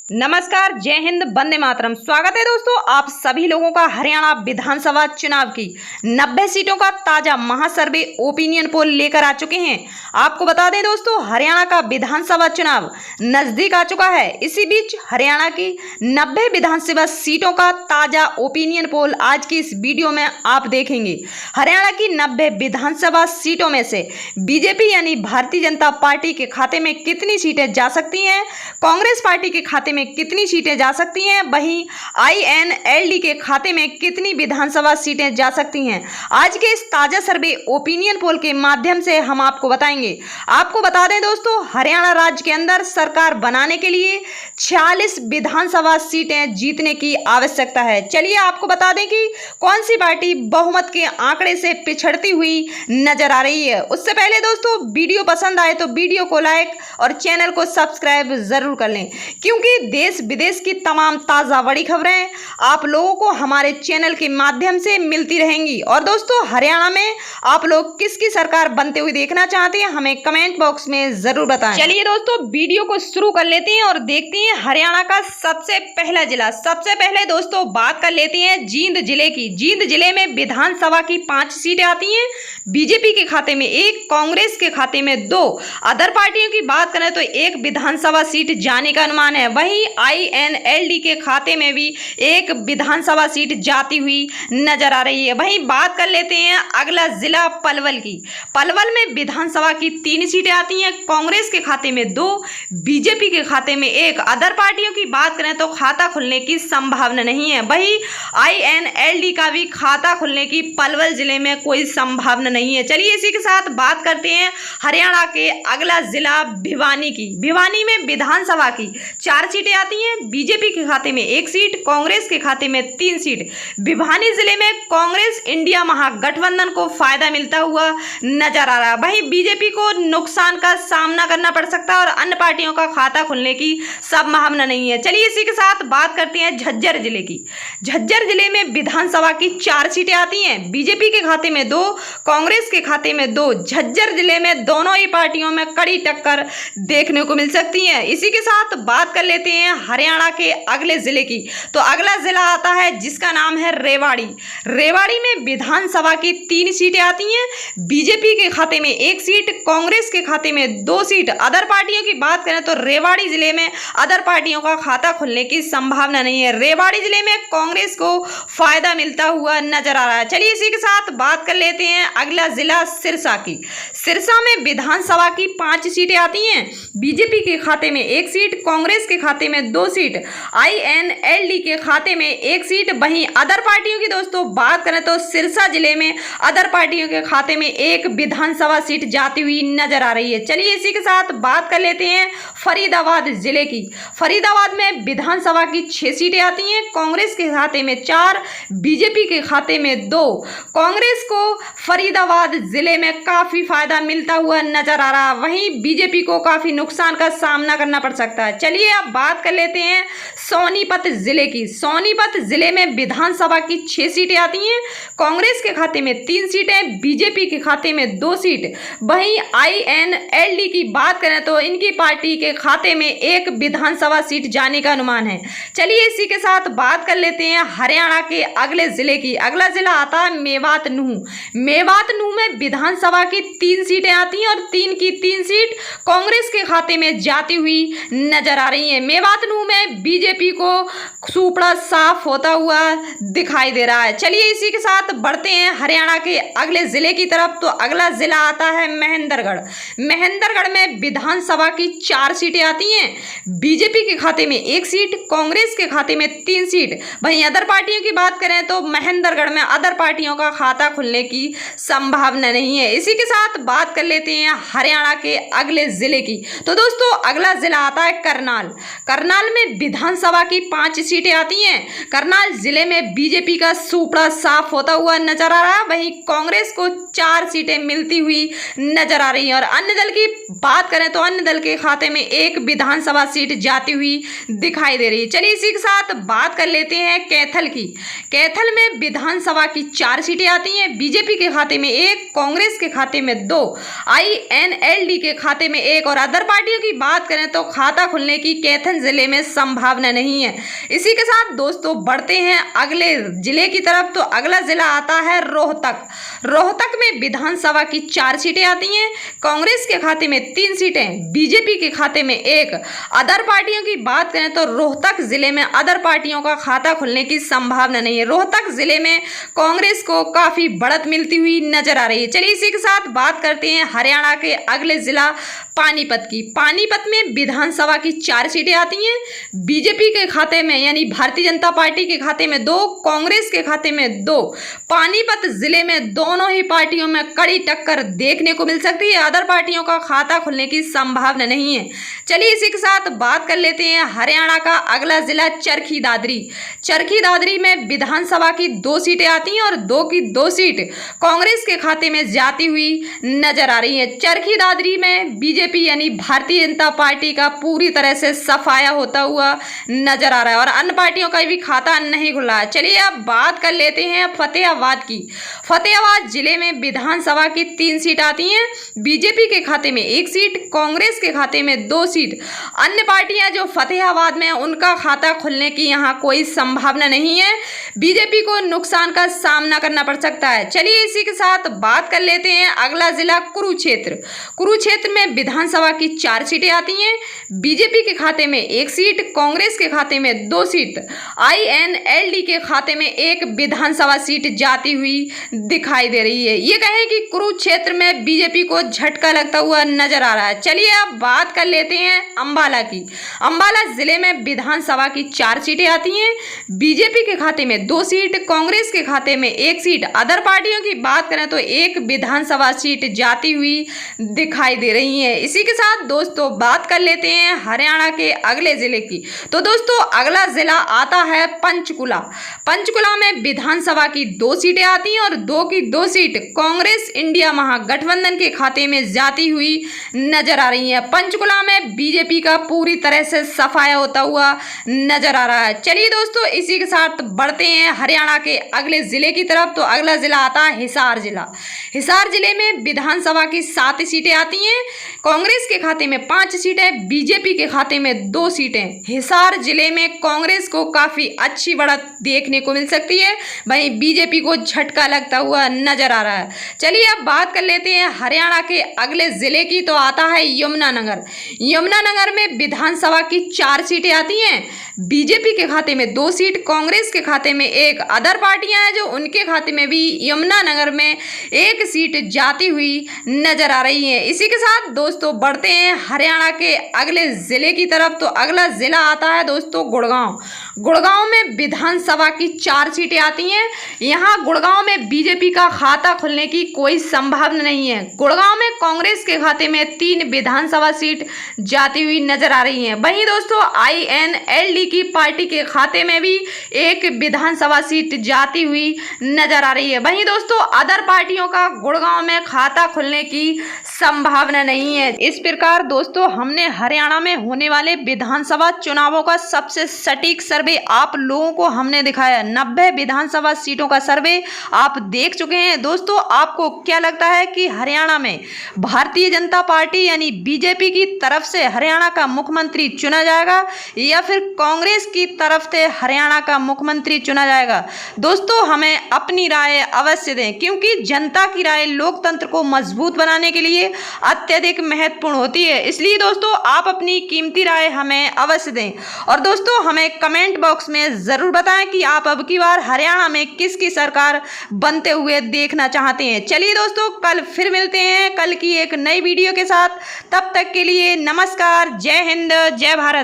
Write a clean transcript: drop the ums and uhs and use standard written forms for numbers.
नमस्कार, जय हिंद, वंदे मातरम। स्वागत है दोस्तों आप सभी लोगों का हरियाणा विधानसभा चुनाव की 90 सीटों का ताजा महासर्वे ओपिनियन पोल लेकर आ चुके हैं। आपको बता दें दोस्तों, हरियाणा का विधानसभा चुनाव नजदीक आ चुका है। इसी बीच हरियाणा की 90 विधानसभा सीटों का ताजा ओपिनियन पोल आज की इस वीडियो में आप देखेंगे। हरियाणा की 90 विधानसभा सीटों में से बीजेपी यानी भारतीय जनता पार्टी के खाते में कितनी सीटें जा सकती हैं, कांग्रेस पार्टी के खाते में कितनी सीटें जा सकती हैं, वहीं आईएनएलडी के खाते में कितनी विधानसभा सीटें जा सकती हैं, आज के इस ताजा सर्वे ओपिनियन पोल के माध्यम से हम आपको बताएंगे। आपको बता दें दोस्तों, हरियाणा राज्य के अंदर सरकार बनाने के लिए 46 विधानसभा सीटें जीतने की आवश्यकता है। चलिए आपको बता दें कि कौन सी पार्टी बहुमत के आंकड़े से पिछड़ती हुई नजर आ रही है। उससे पहले दोस्तों, वीडियो पसंद आए तो वीडियो को लाइक और चैनल को सब्सक्राइब जरूर कर लें, क्योंकि देश विदेश की तमाम ताज़ा बड़ी खबरें आप लोगों को हमारे चैनल के माध्यम से मिलती रहेंगी। और दोस्तों, हरियाणा में आप लोग किसकी सरकार बनते हुए देखना चाहते हैं, हमें कमेंट बॉक्स में जरूर बताएं। चलिए दोस्तों, वीडियो को शुरू कर लेते हैं और देखते हैं हरियाणा का सबसे पहला जिला। सबसे पहले दोस्तों बात कर लेते हैं जींद जिले की। जींद जिले में विधानसभा की 5 सीटें आती हैं। बीजेपी के खाते में 1, कांग्रेस के खाते में 2, अदर पार्टियों की बात करें तो 1 विधानसभा सीट जाने का अनुमान है। वहीं आईएनएलडी के खाते में भी 1 विधानसभा सीट जाती हुई नजर आ रही है। वहीं बात कर लेते हैं अगला जिला पलवल की। पलवल में विधानसभा की 3 सीटें आती हैं। कांग्रेस के खाते में 2, बीजेपी के खाते में 1, अदर पार्टियों की बात करें तो खाता खुलने की संभावना नहीं है। वहीं आईएनएलडी का भी खाता खुलने की पलवल जिले में कोई संभावना नहीं है। चलिए इसी के साथ बात करते हैं हरियाणा के अगला जिला भिवानी की। भिवानी में विधानसभा की 4 सीटें आती हैं। बीजेपी के खाते में 1 सीट, कांग्रेस के खाते में 3 सीट। भिवानी जिले में कांग्रेस इंडिया महागठबंधन को फायदा मिलता हुआ नजर आ रहा है। वहीं बीजेपी को नुकसान का सामना करना पड़ सकता है और अन्य पार्टियों का खाता खुलने की संभावना नहीं है। चलिए इसी के साथ बात करते हैं झज्जर जिले की। झज्जर जिले में विधानसभा की 4 सीटें आती हैं। बीजेपी के खाते में 2, कांग्रेस के खाते में 2। झज्जर जिले में दोनों ही पार्टियों में कड़ी टक्कर देखने को मिल सकती है। इसी के साथ बात कर लेते हैं हरियाणा के अगले जिले की। तो अगला जिला आता है जिसका नाम है रेवाड़ी। रेवाड़ी में विधानसभा की 3 सीटें आती हैं। बीजेपी के खाते में 1 सीट, कांग्रेस के खाते में 2 सीट। अदर पार्टियों की बात करें तो रेवाड़ी जिले में अदर पार्टियों का खाता खुलने की संभावना नहीं है। रेवाड़ी जिले में कांग्रेस को फायदा मिलता हुआ नजर आ रहा है। चलिए इसी के साथ बात कर लेते हैं अगला जिला सिरसा की। सिरसा में विधानसभा की 5 सीटें आती हैं। बीजेपी के खाते में 1 सीट, कांग्रेस के खाते में 2 सीट, आईएनएलडी के खाते में 1 सीट। वहीं अदर पार्टियों की दोस्तों बात करें तो सिरसा जिले में अदर पार्टियों के खाते में 1 विधानसभा सीट जाती हुई नजर आ रही है। चलिए इसी के साथ बात कर लेते हैं फरीदाबाद जिले की। फरीदाबाद में विधानसभा की 6 सीटें आती हैं। कांग्रेस के खाते में 4, बीजेपी के खाते में 2। कांग्रेस को फरीदाबाद जिले में काफी फायदा मिलता हुआ नजर आ रहा है। वहीं बीजेपी को काफी नुकसान का सामना करना पड़ सकता है। चलिए अब बात कर लेते हैं सोनीपत जिले की। सोनीपत जिले में विधानसभा की 6 सीटें आती हैं। कांग्रेस के खाते में 3 सीटें, बीजेपी के खाते में 2 सीट। वहीं आईएनएलडी की बात करें तो इनकी पार्टी के खाते में 1 विधानसभा सीट जाने का अनुमान है। चलिए इसी के साथ बात कर लेते हैं हरियाणा के अगले जिले की। अगला जिला आता है मेवात नूह। मेवात नूह में विधानसभा की 3 सीटें आती हैं और 3 की 3 सीट कांग्रेस के खाते में जाती हुई नजर आ रही है। मेवात नूह में बीजेपी को सुपड़ा साफ होता हुआ दिखाई दे रहा है। चलिए इसी के साथ बढ़ते हैं हरियाणा के अगले जिले की तरफ। तो अगला जिला आता है महेंद्रगढ़। महेंद्रगढ़ में विधानसभा की 4 सीटें आती हैं। बीजेपी के खाते में 1 सीट, कांग्रेस के खाते में 3 सीट। वहीं अदर पार्टियों की बात करें तो महेंद्रगढ़ में अदर पार्टियों का खाता खुलने की संभावना नहीं है। इसी के साथ बात कर लेते हैं हरियाणा के अगले जिले की। तो दोस्तों अगला जिला आता है करनाल। करनाल में विधानसभा की 5 सीटें आती हैं। करनाल जिले में बीजेपी का सुपड़ा साफ होता हुआ नजर आ रहा है। वहीं कांग्रेस को 4 सीटें मिलती हुई नजर आ रही हैं और अन्य दल की बात करें तो अन्य दल के खाते में 1 विधानसभा सीट जाती हुई दिखाई दे रही है। चलिए इसी के साथ बात कर लेते हैं कैथल की। कैथल में विधानसभा की 4 सीटें आती हैं। बीजेपी के खाते में 1, कांग्रेस के खाते में 2, आईएनएलडी के खाते में 1 और अदर पार्टियों की बात करें तो खाता खुलने की कैथल बुंदेलखंड जिले में संभावना नहीं है। इसी के साथ दोस्तों बढ़ते हैं अगले जिले की तरफ। तो अगला जिला आता है रोहतक। रोहतक में विधानसभा की 4 सीटें आती हैं। कांग्रेस के खाते में 3 सीटें, बीजेपी के खाते में 1। अदर पार्टियों की बात करें तो रोहतक जिले में अदर पार्टियों का खाता खुलने की संभावना नहीं है। रोहतक जिले में कांग्रेस को काफी बढ़त मिलती हुई नजर आ रही है। चलिए इसी के साथ बात करते हैं हरियाणा के अगले जिला पानीपत की। पानीपत में विधानसभा की 4 सीटें आती हैं। बीजेपी के खाते में यानी भारतीय जनता पार्टी के खाते में 2, कांग्रेस के खाते में 2। पानीपत जिले में दोनों ही पार्टियों में कड़ी टक्कर देखने को मिल सकती है। अदर पार्टियों का खाता खुलने की संभावना नहीं है। चलिए इसी के साथ बात कर लेते हैं हरियाणा का अगला जिला चरखी दादरी। चरखी दादरी में विधानसभा की 2 सीटें आती हैं और 2 की 2 सीट कांग्रेस के खाते में जाती हुई नजर आ रही है। चरखी दादरी में बीजेपी यानी भारतीय जनता पार्टी का पूरी तरह से सफाया होता हुआ नजर आ रहा है और अन्य पार्टियों का भी खाता नहीं खुला है। चलिए अब बात कर लेते हैं फतेहाबाद की। फतेहाबाद जिले में विधानसभा की 3 सीट आती हैं। बीजेपी के खाते में 1 सीट, कांग्रेस के खाते में 2 सीट। अन्य पार्टियां जो फतेहाबाद में उनका खाता खुलने की यहां कोई संभावना नहीं है। बीजेपी को नुकसान का सामना करना पड़ सकता है। चलिए इसी के साथ बात कर लेते हैं अगला जिला कुरुक्षेत्र। कुरुक्षेत्र में विधानसभा की 4 सीटें आती हैं। बीजेपी के खाते में 1 सीट, कांग्रेस के खाते में 2 सीट, INLD के खाते में 1 विधानसभा सीट जाती हुई दिखाई दे रही है। ये कहें कि कुरुक्षेत्र में बीजेपी को झटका लगता हुआ नजर आ रहा है। चलिए अब बात कर लेते हैं अंबाला की। अंबाला जिले में विधानसभा की 4 सीटें आती हैं। बीजेपी के खाते में 2 सीट, कांग्रेस के खाते में 1 सीट। अदर पार्टियों की बात करें तो 1 विधानसभा सीट जाती हुई दिखाई दे रही है। इसी के साथ दोस्तों बात कर लेते हैं हरियाणा के अगले जिले की। तो दोस्तों अगला जिला आता है पंचकुला। पंचकुला में विधानसभा की 2 सीटें आती हैं और 2 की 2 सीट कांग्रेस इंडिया महागठबंधन के खाते में जाती हुई नजर आ रही है। पंचकुला में बीजेपी का पूरी तरह से सफाया होता हुआ नजर आ रहा है। चलिए दोस्तों इसी के साथ बढ़ते हैं हरियाणा के अगले जिले की तरफ। तो अगला जिला आता है हिसार जिला। हिसार जिले में विधानसभा की 7 सीटें आती हैं। कांग्रेस के खाते में 5 सीटें, बीजेपी के खाते में 2 सीटें। हिसार जिले में कांग्रेस को काफी अच्छी बढ़त देखने को मिल सकती है, वहीं बीजेपी को झटका लगता हुआ नजर आ रहा है। चलिए अब बात कर लेते हैं हरियाणा के अगले जिले की। तो आता है यमुनानगर। यमुनानगर में विधानसभा की 4 सीटें आती हैं। बीजेपी के खाते में 2 सीट, कांग्रेस के खाते में 1। अदर पार्टियां हैं जो उनके खाते में भी यमुनानगर में 1 सीट जाती हुई नजर आ रही है। इसी के साथ दोस्तों बढ़ते हैं हरियाणा के अगले जिले की तरफ। तो अगला जिला आता है दोस्तों गुड़गांव। गुड़गांव में विधानसभा की 4 सीटें आती हैं। यहाँ गुड़गांव में बीजेपी का खाता खुलने की कोई संभावना नहीं है। गुड़गांव में कांग्रेस के खाते में 3 विधानसभा सीट जाती हुई नजर आ रही हैं। वहीं दोस्तों INLD की पार्टी के खाते में भी 1 विधानसभा सीट जाती हुई नजर आ रही है। वहीं दोस्तों अदर पार्टियों का गुड़गांव में खाता खुलने की संभावना नहीं है। इस प्रकार दोस्तों हमने हरियाणा में होने वाले विधानसभा चुनावों का सबसे सटीक सर्वे आप लोगों को हमने दिखाया। 90 विधानसभा सीटों का सर्वे आप देख चुके हैं। दोस्तों आपको क्या लगता है कि हरियाणा में भारतीय जनता पार्टी यानी बीजेपी की तरफ से हरियाणा का मुख्यमंत्री चुना जाएगा या फिर कांग्रेस की तरफ से हरियाणा का मुख्यमंत्री चुना जाएगा? दोस्तों हमें अपनी राय अवश्य दें, क्योंकि जनता की राय लोकतंत्र को मजबूत बनाने के लिए अत्यधिक महत्वपूर्ण होती है। इसलिए दोस्तों आप अपनी कीमती राय हमें अवश्य दें और दोस्तों हमें कमेंट बॉक्स में जरूर बताएं कि आप अब की बार हरियाणा में किसकी सरकार बनते हुए देखना चाहते हैं। चलिए दोस्तों कल फिर मिलते हैं कल की एक नई वीडियो के साथ। तब तक के लिए नमस्कार, जय हिंद, जय भारत।